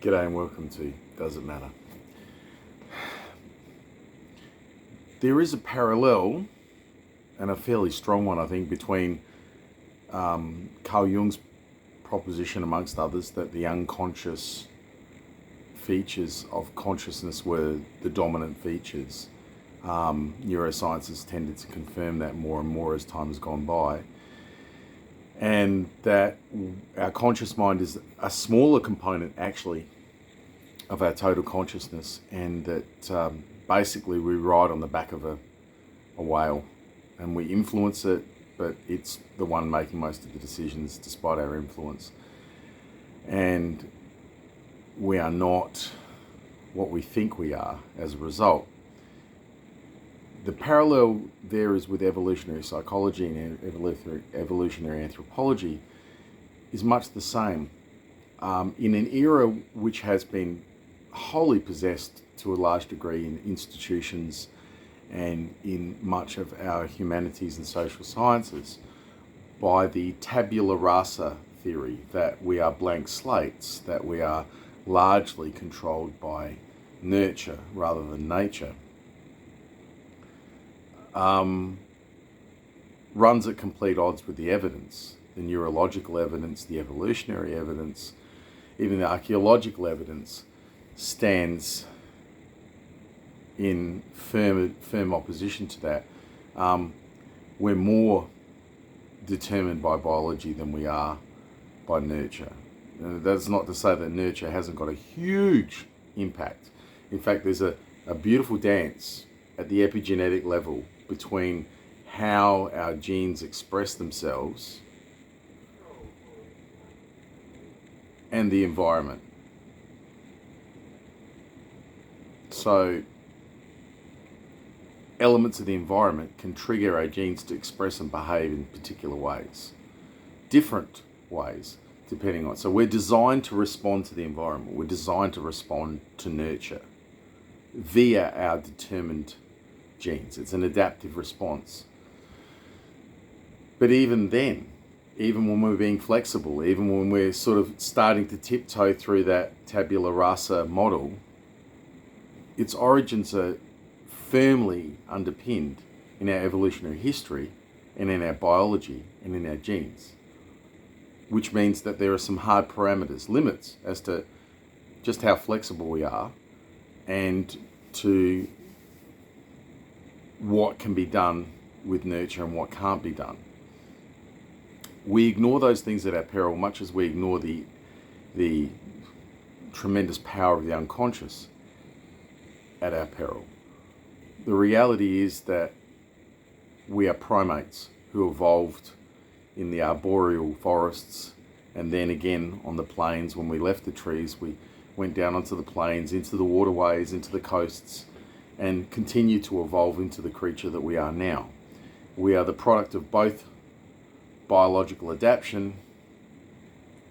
G'day and welcome to Does It Matter? There is a parallel, and a fairly strong one, I think, between Carl Jung's proposition, amongst others, that the unconscious features of consciousness were the dominant features. Neuroscience has tended to confirm that more and more as time has gone by. And that our conscious mind is a smaller component, actually, of our total consciousness, and that basically we ride on the back of a whale and we influence it, but it's the one making most of the decisions despite our influence. And we are not what we think we are as a result. The parallel there is with evolutionary psychology and evolutionary anthropology is much the same. In an era which has been wholly possessed to a large degree in institutions and in much of our humanities and social sciences by the tabula rasa theory that we are blank slates, that we are largely controlled by nurture rather than nature, runs at complete odds with the evidence, the neurological evidence, the evolutionary evidence, even the archaeological evidence stands in firm opposition to that. We're more determined by biology than we are by nurture. That's not to say that nurture hasn't got a huge impact. In fact, there's a beautiful dance at the epigenetic level between how our genes express themselves and the environment. So elements of the environment can trigger our genes to express and behave in particular ways, different ways, depending on. So we're designed to respond to the environment. We're designed to respond to nurture via our determined genes. It's an adaptive response. But even then, even when we're being flexible, even when we're sort of starting to tiptoe through that tabula rasa model, its origins are firmly underpinned in our evolutionary history and in our biology and in our genes, which means that there are some hard parameters, limits as to just how flexible we are and to what can be done with nurture and what can't be done. We ignore those things at our peril, much as we ignore the tremendous power of the unconscious at our peril. The reality is that we are primates who evolved in the arboreal forests, and then again on the plains. When we left the trees, we went down onto the plains, into the waterways, into the coasts, and continue to evolve into the creature that we are now. We are the product of both biological adaptation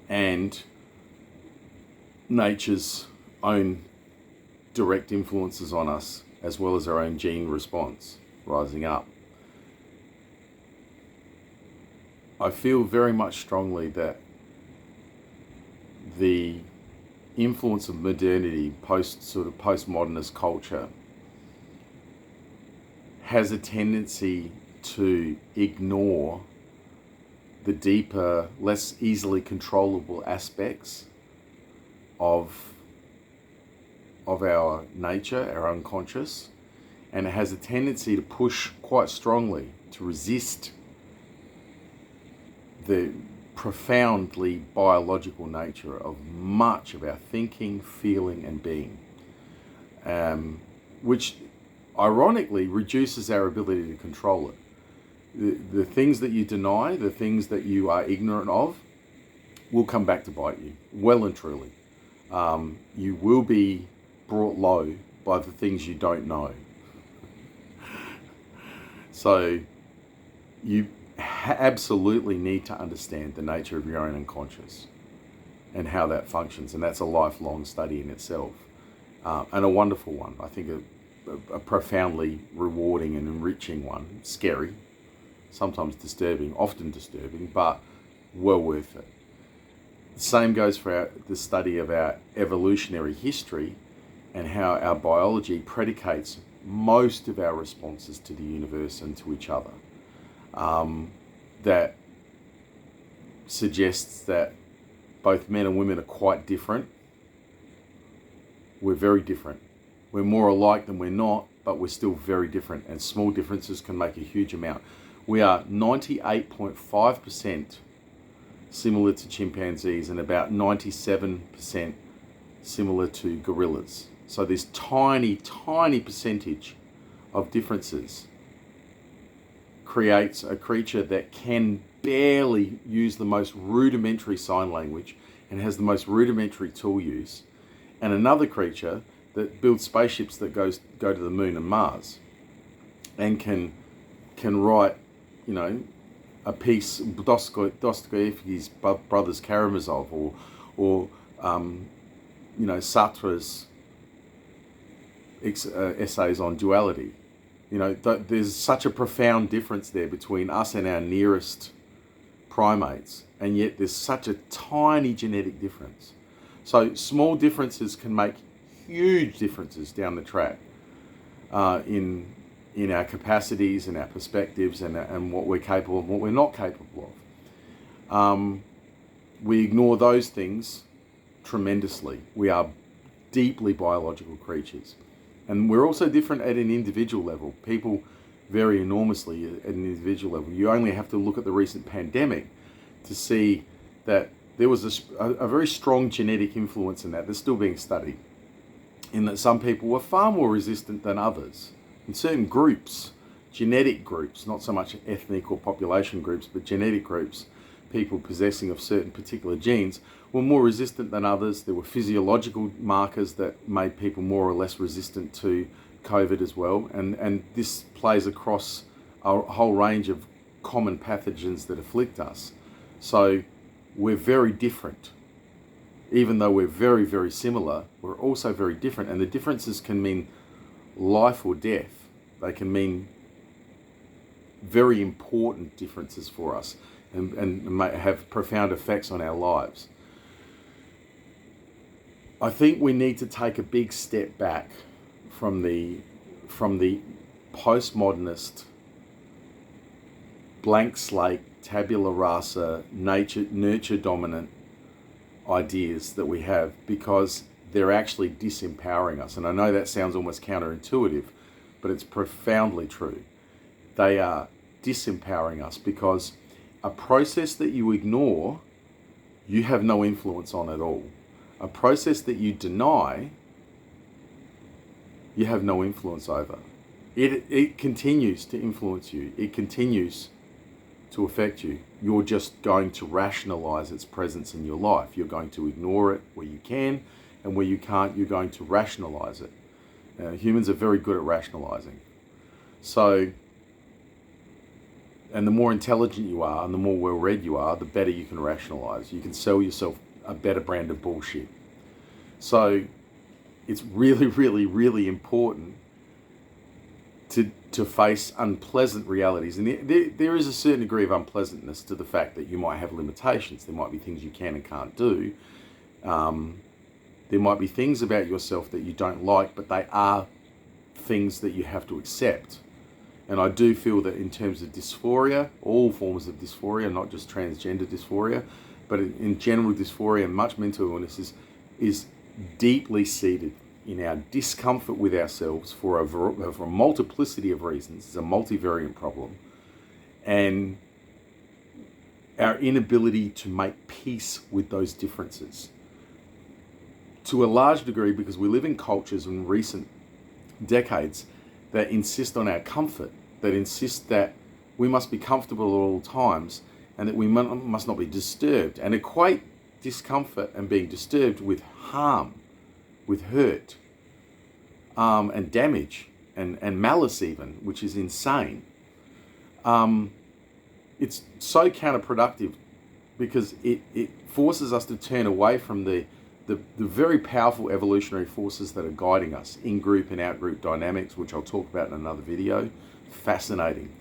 and nature's own direct influences on us, as well as our own gene response rising up. I feel very much strongly that the influence of modernity, postmodernist culture, has a tendency to ignore the deeper, less easily controllable aspects of our nature, our unconscious, and it has a tendency to push quite strongly to resist the profoundly biological nature of much of our thinking, feeling, and being, which ironically reduces our ability to control it. The things that you deny, the things that you are ignorant of, will come back to bite you, well and truly. You will be brought low by the things you don't know. So you absolutely need to understand the nature of your own unconscious and how that functions, and that's a lifelong study in itself, and a wonderful one. I think a profoundly rewarding and enriching one. Scary, sometimes disturbing, often disturbing, but well worth it. The same goes for the study of our evolutionary history and how our biology predicates most of our responses to the universe and to each other. That suggests that both men and women are quite different. We're very different. We're more alike than we're not, but we're still very different, and small differences can make a huge amount. We are 98.5% similar to chimpanzees and about 97% similar to gorillas. So this tiny, tiny percentage of differences creates a creature that can barely use the most rudimentary sign language and has the most rudimentary tool use, and another creature that builds spaceships that go to the moon and Mars and can write, you know, a piece, Dostoevsky's Brothers Karamazov, or you know, Sartre's essays on duality. You know, there's such a profound difference there between us and our nearest primates, and yet there's such a tiny genetic difference. So small differences can make huge differences down the track in our capacities and our perspectives and what we're capable of and what we're not capable of. We ignore those things tremendously. We are deeply biological creatures. And we're also different at an individual level. People vary enormously at an individual level. You only have to look at the recent pandemic to see that there was a very strong genetic influence in that. That's still being studied. In that some people were far more resistant than others. In certain groups, genetic groups, not so much ethnic or population groups, but genetic groups, people possessing of certain particular genes, were more resistant than others. There were physiological markers that made people more or less resistant to COVID as well. And this plays across a whole range of common pathogens that afflict us. So we're very different. Even though we're very, very similar, we're also very different. And the differences can mean life or death. They can mean very important differences for us and may have profound effects on our lives. I think we need to take a big step back from the postmodernist blank slate, tabula rasa, nurture dominant ideas that we have, because they're actually disempowering us. And I know that sounds almost counterintuitive, but it's profoundly true. They are disempowering us because a process that you ignore, you have no influence on at all. A process that you deny, you have no influence over. It continues to influence you. It continues to affect you. You're just going to rationalize its presence in your life. You're going to ignore it where you can, and where you can't, you're going to rationalize it. Humans are very good at rationalizing. So, and the more intelligent you are and the more well-read you are, the better you can rationalize. You can sell yourself a better brand of bullshit. So it's really, really, really important to face unpleasant realities. And there is a certain degree of unpleasantness to the fact that you might have limitations. There might be things you can and can't do. There might be things about yourself that you don't like, but they are things that you have to accept. And I do feel that in terms of dysphoria, all forms of dysphoria, not just transgender dysphoria, but in general dysphoria, much mental illness is deeply seated in our discomfort with ourselves for a multiplicity of reasons. It's a multivariant problem. And our inability to make peace with those differences. To a large degree, because we live in cultures in recent decades that insist on our comfort, that insist that we must be comfortable at all times and that we must not be disturbed, and equate discomfort and being disturbed with harm, with hurt, and damage, and malice even, which is insane. It's so counterproductive because it forces us to turn away from the very powerful evolutionary forces that are guiding us, in-group and out-group dynamics, which I'll talk about in another video. Fascinating.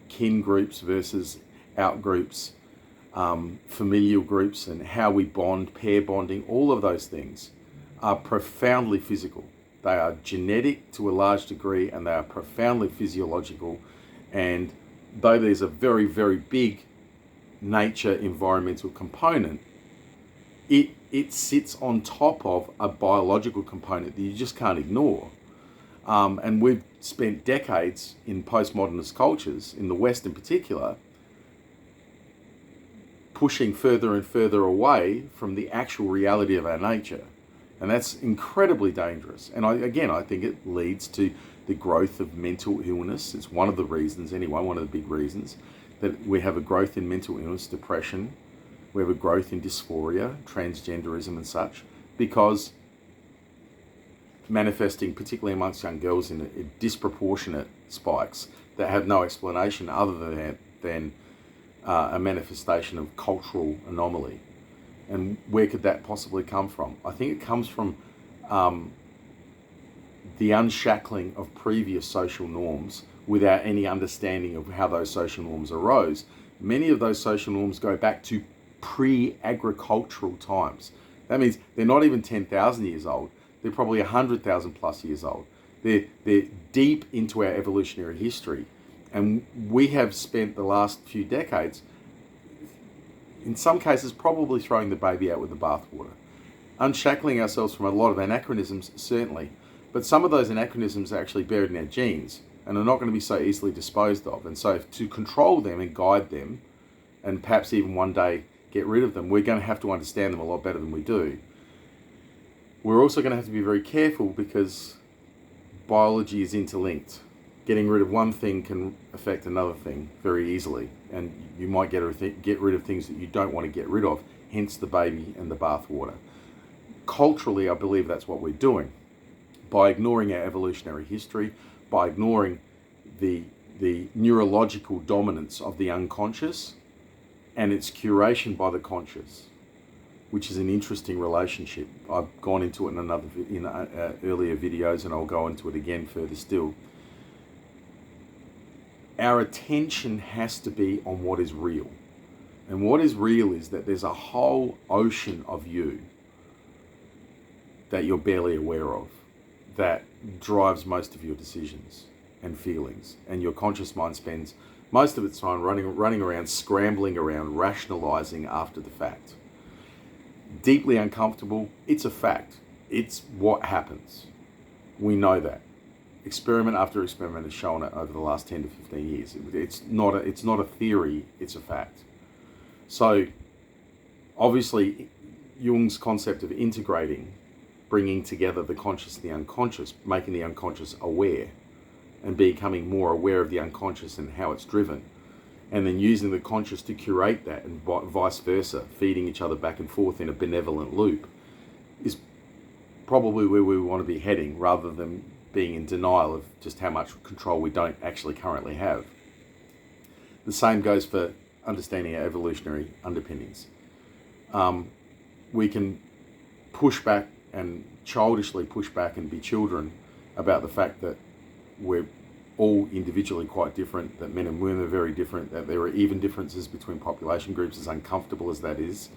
Kin groups versus out-groups, familial groups and how we bond, pair bonding, all of those things are profoundly physical. They are genetic to a large degree, and they are profoundly physiological. And though there's a very, very big nature environmental component, it sits on top of a biological component that you just can't ignore. And we've spent decades in postmodernist cultures, in the West in particular, pushing further and further away from the actual reality of our nature. And that's incredibly dangerous. And I think it leads to the growth of mental illness. It's one of the reasons, anyway, one of the big reasons, that we have a growth in mental illness, depression, we have a growth in dysphoria, transgenderism and such, because manifesting, particularly amongst young girls, in a disproportionate spikes that have no explanation other than a manifestation of cultural anomaly. And where could that possibly come from? I think it comes from the unshackling of previous social norms without any understanding of how those social norms arose. Many of those social norms go back to pre-agricultural times. That means they're not even 10,000 years old. They're probably 100,000 plus years old. They're deep into our evolutionary history. And we have spent the last few decades, in some cases, probably throwing the baby out with the bathwater. Unshackling ourselves from a lot of anachronisms, certainly. But some of those anachronisms are actually buried in our genes and are not going to be so easily disposed of. And so to control them and guide them, and perhaps even one day get rid of them, we're going to have to understand them a lot better than we do. We're also going to have to be very careful because biology is interlinked. Getting rid of one thing can affect another thing very easily, and you might get rid of things that you don't want to get rid of, hence the baby and the bathwater. Culturally, I believe that's what we're doing. By ignoring our evolutionary history, by ignoring the neurological dominance of the unconscious and its curation by the conscious, which is an interesting relationship. I've gone into it in earlier videos, and I'll go into it again further still. Our attention has to be on what is real. And what is real is that there's a whole ocean of you that you're barely aware of, that drives most of your decisions and feelings. And your conscious mind spends most of its time running around, scrambling around, rationalizing after the fact. Deeply uncomfortable, it's a fact. It's what happens. We know that. Experiment after experiment has shown it over the last 10 to 15 years. It's not a theory, it's a fact. So obviously Jung's concept of integrating, bringing together the conscious and the unconscious, making the unconscious aware and becoming more aware of the unconscious and how it's driven, and then using the conscious to curate that and vice versa, feeding each other back and forth in a benevolent loop, is probably where we want to be heading, rather than being in denial of just how much control we don't actually currently have. The same goes for understanding our evolutionary underpinnings. We can push back and childishly push back and be children about the fact that we're all individually quite different, that men and women are very different, that there are even differences between population groups, as uncomfortable as that is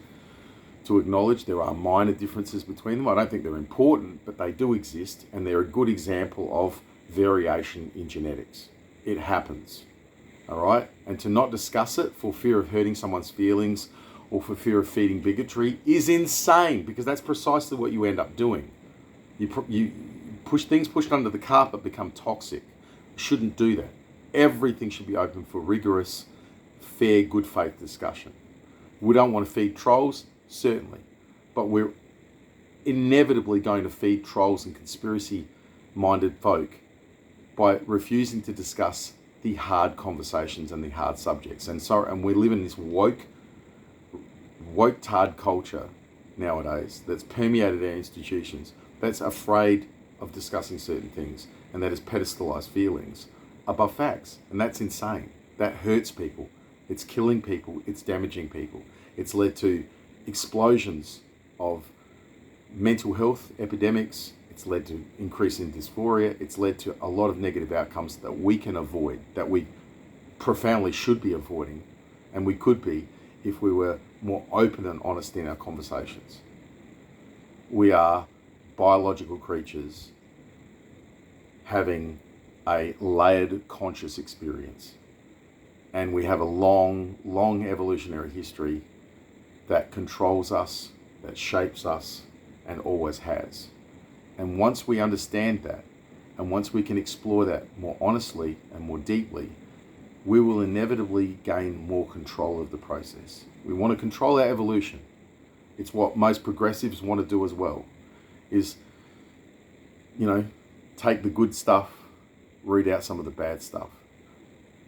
to acknowledge. There are minor differences between them. I don't think they're important, but they do exist, and they're a good example of variation in genetics. It happens, all right? And to not discuss it for fear of hurting someone's feelings or for fear of feeding bigotry is insane, because that's precisely what you end up doing. You push things pushed under the carpet become toxic. Shouldn't do that. Everything should be open for rigorous, fair, good faith discussion. We don't want to feed trolls, certainly, but we're inevitably going to feed trolls and conspiracy-minded folk by refusing to discuss the hard conversations and the hard subjects. And we live in this woke-tard culture nowadays that's permeated our institutions, that's afraid of discussing certain things, and that has pedestalized feelings above facts. And that's insane. That hurts people. It's killing people. It's damaging people. It's led to explosions of mental health epidemics. It's led to increase in dysphoria. It's led to a lot of negative outcomes that we can avoid, that we profoundly should be avoiding, and we could be, if we were more open and honest in our conversations. We are biological creatures having a layered conscious experience. And we have a long, long evolutionary history that controls us, that shapes us, and always has. And once we understand that, and once we can explore that more honestly and more deeply, we will inevitably gain more control of the process. We want to control our evolution. It's what most progressives want to do as well, is, take the good stuff, root out some of the bad stuff.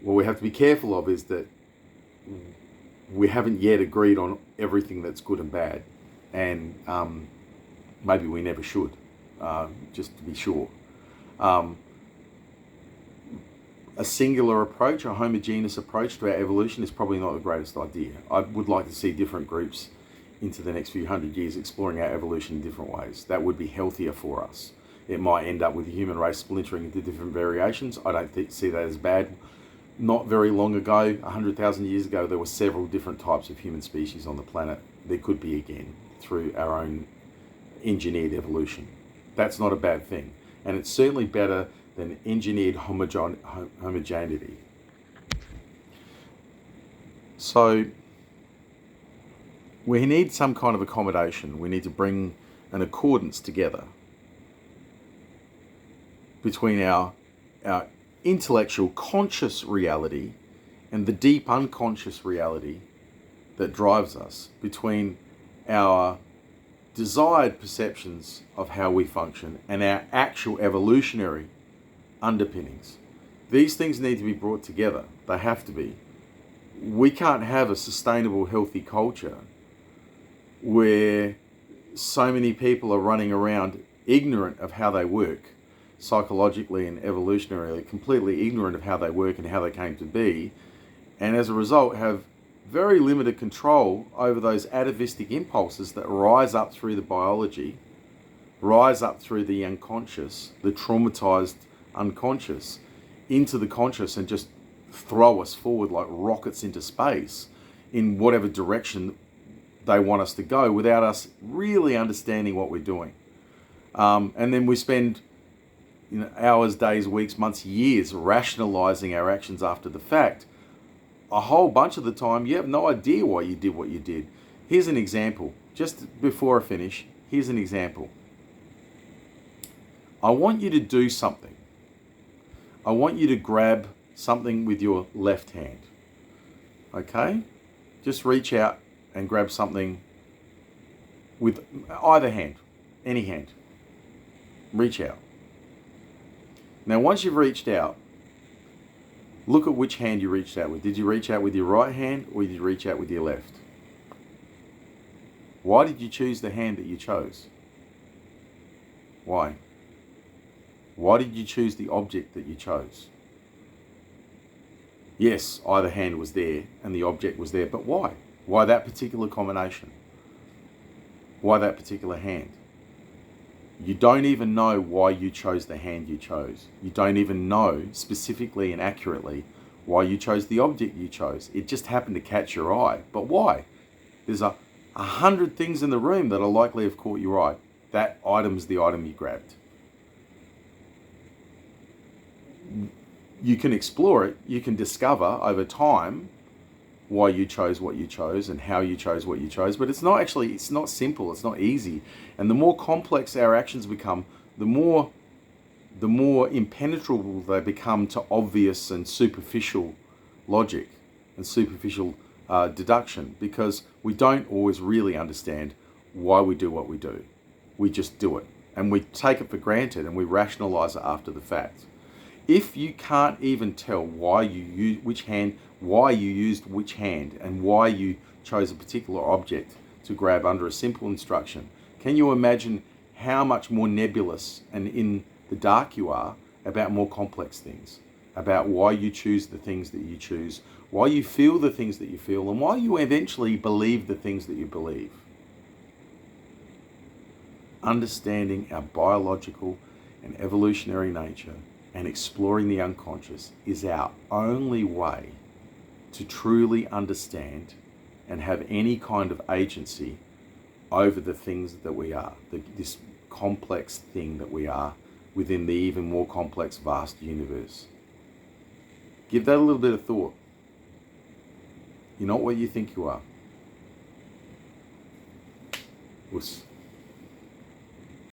What we have to be careful of is that we haven't yet agreed on everything that's good and bad. And maybe we never should, just to be sure. A singular approach, a homogeneous approach to our evolution is probably not the greatest idea. I would like to see different groups into the next few hundred years exploring our evolution in different ways. That would be healthier for us. It might end up with the human race splintering into different variations. I don't see that as bad. Not very long ago, 100,000 years ago, there were several different types of human species on the planet. There could be again through our own engineered evolution. That's not a bad thing. And it's certainly better than engineered homogeneity. So we need some kind of accommodation. We need to bring an accordance together between our intellectual conscious reality and the deep unconscious reality that drives us, between our desired perceptions of how we function and our actual evolutionary underpinnings. These things need to be brought together. They have to be. We can't have a sustainable, healthy culture where so many people are running around ignorant of how they work, psychologically and evolutionarily, completely ignorant of how they work and how they came to be, and as a result have very limited control over those atavistic impulses that rise up through the biology, rise up through the unconscious, the traumatized unconscious, into the conscious, and just throw us forward like rockets into space in whatever direction they want us to go, without us really understanding what we're doing. And then we spend hours, days, weeks, months, years rationalizing our actions after the fact. A whole bunch of the time you have no idea why you did what you did. Here's an example. Just before I finish, here's an example. I want you to do something. I want you to grab something with your left hand. Okay? Just reach out and grab something with either hand, any hand. Reach out. Now, once you've reached out, look at which hand you reached out with. Did you reach out with your right hand, or did you reach out with your left? Why did you choose the hand that you chose? Why? Why did you choose the object that you chose? Yes, either hand was there and the object was there, but why? Why that particular combination? Why that particular hand? You don't even know why you chose the hand you chose. You don't even know specifically and accurately why you chose the object you chose. It just happened to catch your eye. But why? There's 100 things in the room that are likely to have caught your eye. That item is the item you grabbed. You can explore it. You can discover over time why you chose what you chose and how you chose what you chose, but it's not simple, it's not easy. And the more complex our actions become, the more impenetrable they become to obvious and superficial logic and superficial deduction, because we don't always really understand why we do what we do. We just do it, and we take it for granted, and we rationalize it after the fact. If you can't even tell why you used which hand, and why you chose a particular object to grab under a simple instruction, can you imagine how much more nebulous and in the dark you are about more complex things, about why you choose the things that you choose, why you feel the things that you feel, and why you eventually believe the things that you believe? Understanding our biological and evolutionary nature and exploring the unconscious is our only way to truly understand and have any kind of agency over the things that we are, this complex thing that we are within the even more complex, vast universe. Give that a little bit of thought. You're not what you think you are.